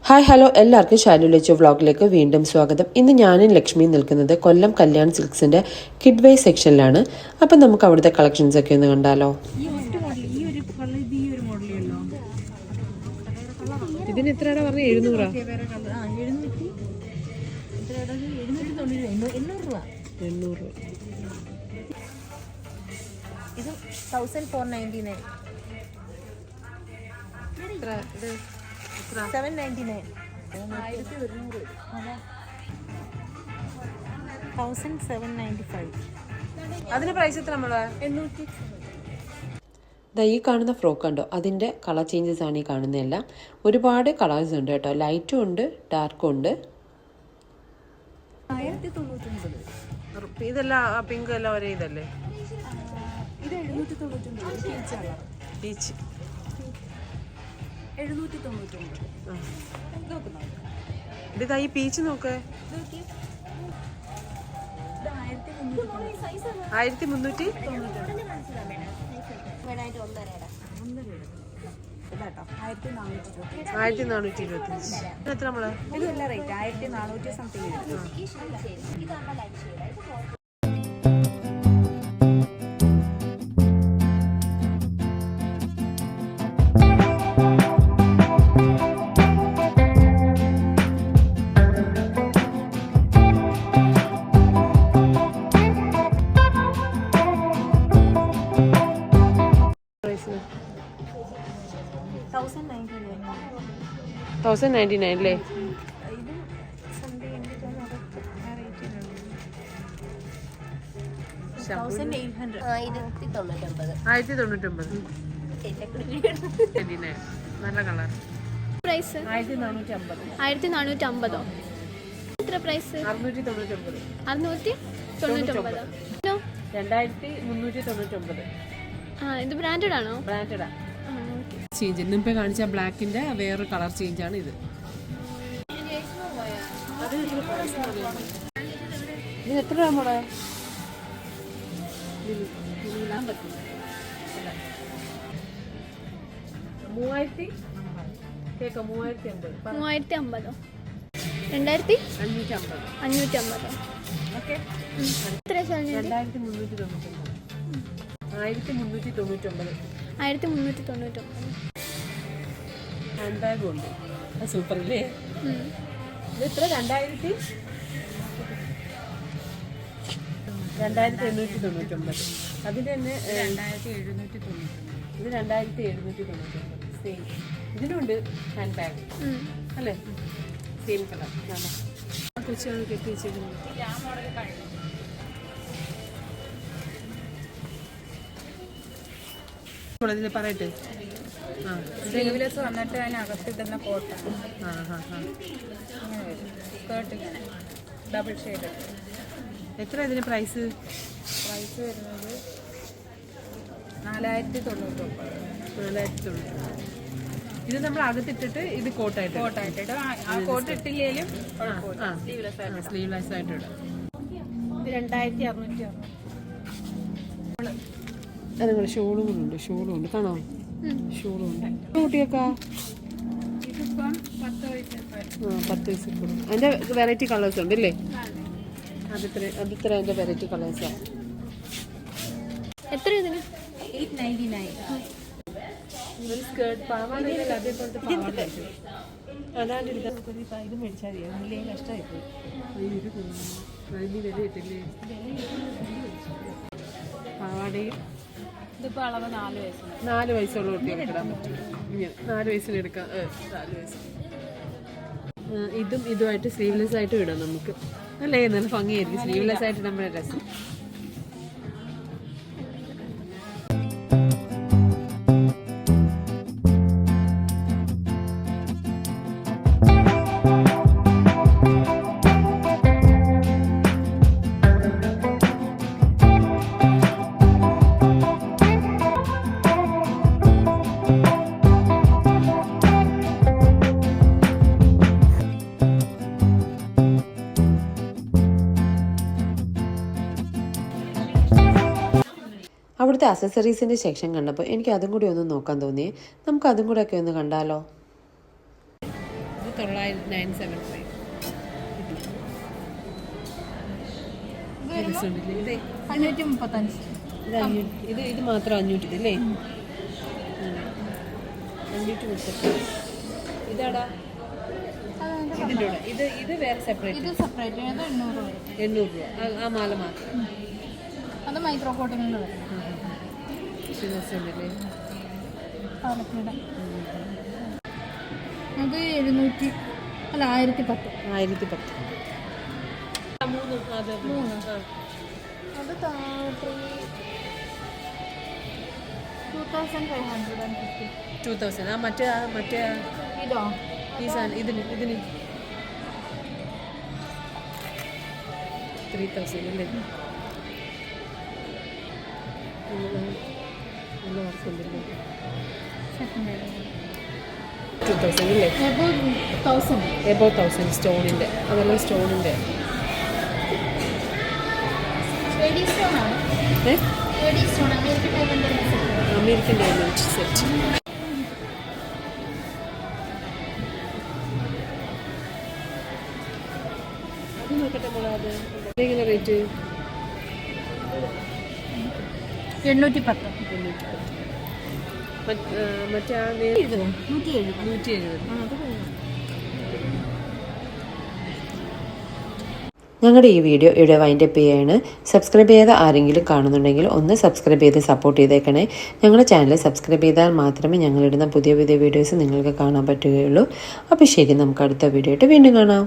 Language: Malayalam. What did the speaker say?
ഹായ് ഹലോ എല്ലാവർക്കും ഷാലു ലച്ചു വ്ളോഗിലേക്ക് വീണ്ടും സ്വാഗതം. ഇന്ന് ഞാനും ലക്ഷ്മിയും നിൽക്കുന്നത് കൊല്ലം കല്യാൺ സിൽക്സിൻ്റെ കിഡ് വേ സെക്ഷനിലാണ്. അപ്പം നമുക്ക് അവിടുത്തെ കളക്ഷൻസ് ഒക്കെ ഒന്ന് കണ്ടാലോ. ഇതിന് എത്രയാണ് പറഞ്ഞത്? 700 ഇത് 1499 799 1795. അതിന് പ്രൈസ് എത്ര? നമ്മള് 800. ഈ കാണുന്ന ഫ്രോക്ക് കണ്ടോ, അതിൻ്റെ കളർ ചേഞ്ചസ് ആണ് ഈ കാണുന്നതെല്ലാം. ഒരുപാട് കളേഴ്സ് ഉണ്ട് കേട്ടോ, ലൈറ്റും ഉണ്ട് ഡാർക്കും ഉണ്ട്. 1099. ഇതെല്ലാം പിങ്ക് എല്ലാം ഒരേ ഇതല്ലേ? ഇത് 799 പീച്ച് 799. ഇതാ ഈ പീച്ച് നോക്ക്, 1300. ഇതാട്ടോ 1425. 1425. എത്ര നമ്മള്? ഇതല്ല റേറ്റ് 1400 സംതിങ്. പ്രൈസ് 1099 1099 അല്ലേ? ഇത് സൺഡേ എനിക്ക് തോന്നുന്നു 1800. 1099. നല്ല കളർ. പ്രൈസ് 1450. 1450. എത്ര പ്രൈസ്? 699. 699. 2399. ഇത് ബ്രാൻഡഡ് ആണോ? ബ്രാൻഡഡാ. ചേഞ്ച് ഇന്നിപ്പോൾ കാണിച്ച ബ്ലാക്കിന്റെ വേറൊരു കളർ ചേഞ്ച് ആണ് ഇത്. ഇത് എത്ര രൂപ മോളെ? 3050. 3050. 2550. ഓക്കെ. എത്ര സാധനം? 2399. 1399. 1399. ഹാൻഡ് ബാഗും ഉണ്ട്. സൂപ്പർ അല്ലേ? ഇത് എത്ര? 2899. അതിൻ്റെ തന്നെ 2799. ഇത് 2799. സെയിം. ഇതിനുണ്ട് ഹാൻഡ് ബാഗ് അല്ലേ? Same colour. കൊച്ചുകൾ കെട്ടി വെച്ചിരുന്നു. ഇതിൽ പറയട്ടെ. സ്ലീവ്ലെസ് വന്നിട്ട് അതിനകത്തിടുന്ന കോട്ടാണ്. സ്കേർട്ട് ഇങ്ങനെ ഡബിൾ ഷെയ്ഡ്. എത്ര ഇതിന് പ്രൈസ്? പ്രൈസ് വരുന്നത് 4099. ഇത് നമ്മൾ അകത്തിട്ടിട്ട് ഇത് കോട്ടായിട്ട് കോട്ടായിട്ടിട്ട് ആ കോട്ട് ഇട്ടില്ലേലും സ്ലീവ്ലെസ് ആയിട്ട് ഇടാം. ഇത് 2660. അതുങ്ങൾ ഷോളും ഉണ്ട്. ഷോളും ഉണ്ട്, കാണോ? ഷോളും ഉണ്ട്. കുട്ടിയൊക്കെ ഇതിപ്പം 10 വയസ്സിൽ കൂടും. അതിൻ്റെ വെറൈറ്റി കളേഴ്സ് ഉണ്ട് അല്ലേ? അതിത്ര അതിൻ്റെ വെറൈറ്റി കളേഴ്സാണ്. എത്ര ഇതിന്? 899. ഒരു സ്കേർട്ട് പാവാടയില്ല, അതേപോലത്തെ പാവാട. അതാണ്ട് ഇത് മേടിച്ചാൽ മതി. വലിയ കഷ്ടമായിപ്പോയി. അതിന് വില കിട്ടില്ലേ? പാവാടയും ഇതിപ്പോൾ അളവ് 4 വയസ്സിന്. 4 വയസ്സുള്ള കുട്ടികൾക്ക് ഇടാൻ പറ്റും. ഇങ്ങനെ 4 വയസ്സിന് എടുക്കാം. 4 വയസ്സ്. ഇതുമായിട്ട് സ്ലീവ്ലെസ് ആയിട്ടും ഇടാം നമുക്ക്. അല്ലേ? നല്ല ഭംഗിയായിരിക്കും സ്ലീവ്ലെസ് ആയിട്ട് നമ്മുടെ ഡ്രസ്സ്. അവിടുത്തെ അക്സസറീസിൻ്റെ സെക്ഷൻ കണ്ടപ്പോൾ എനിക്ക് അതും കൂടി ഒന്ന് നോക്കാൻ തോന്നിയേ. നമുക്ക് അതും കൂടെ ഒക്കെ ഒന്ന് കണ്ടാലോ. 975. ഇത് 535. ഇത് മാത്രം 500 അല്ലേ? 530. ഇതാടാ ഇതിൻ്റെ കൂടെ ഇത് വേറെ സെപ്പറേറ്റ്. ഇത് സെപ്പറേറ്റ് അത് 800 വരും. 800 രൂപ. ആ മാല മാത്രം. അത് മൈക്രോ കോട്ടിങ്ങിൽ വരും. രസമുണ്ടല്ലേ? പാലക്കാട് അത് 700 അല്ല 1010. 1010. 3 അത് 3 അത് 2550. 2000. മറ്റേ ഇതോ ഈ സാധനം ഇതിന് 3000 അല്ലേ? നല്ല വർക്കുണ്ടല്ലേ? 2000 അല്ലേ? എബോ 1000 സ്റ്റോണിൻ്റെ. അതെല്ലാം സ്റ്റോണിൻ്റെ. American diamond set. അത് നോക്കട്ടെ മോളെ. അത് എങ്ങനെ റേറ്റ്? 810. മറ്റേ ആ 170. ഞങ്ങളുടെ ഈ വീഡിയോ ഇവിടെ വൈൻഡപ്പ് ചെയ്യാണ്. സബ്സ്ക്രൈബ് ചെയ്ത ആരെങ്കിലും കാണുന്നുണ്ടെങ്കിൽ ഒന്ന് സബ്സ്ക്രൈബ് ചെയ്ത് സപ്പോർട്ട് ചെയ്തേക്കണേ. ഞങ്ങളുടെ ചാനൽ സബ്സ്ക്രൈബ് ചെയ്താൽ മാത്രമേ ഞങ്ങളിടുന്ന പുതിയ വീഡിയോസ് നിങ്ങൾക്ക് കാണാൻ പറ്റുകയുള്ളൂ. അപ്പോൾ ശരി, നമുക്ക് അടുത്ത വീഡിയോ ആയിട്ട് വീണ്ടും കാണാം.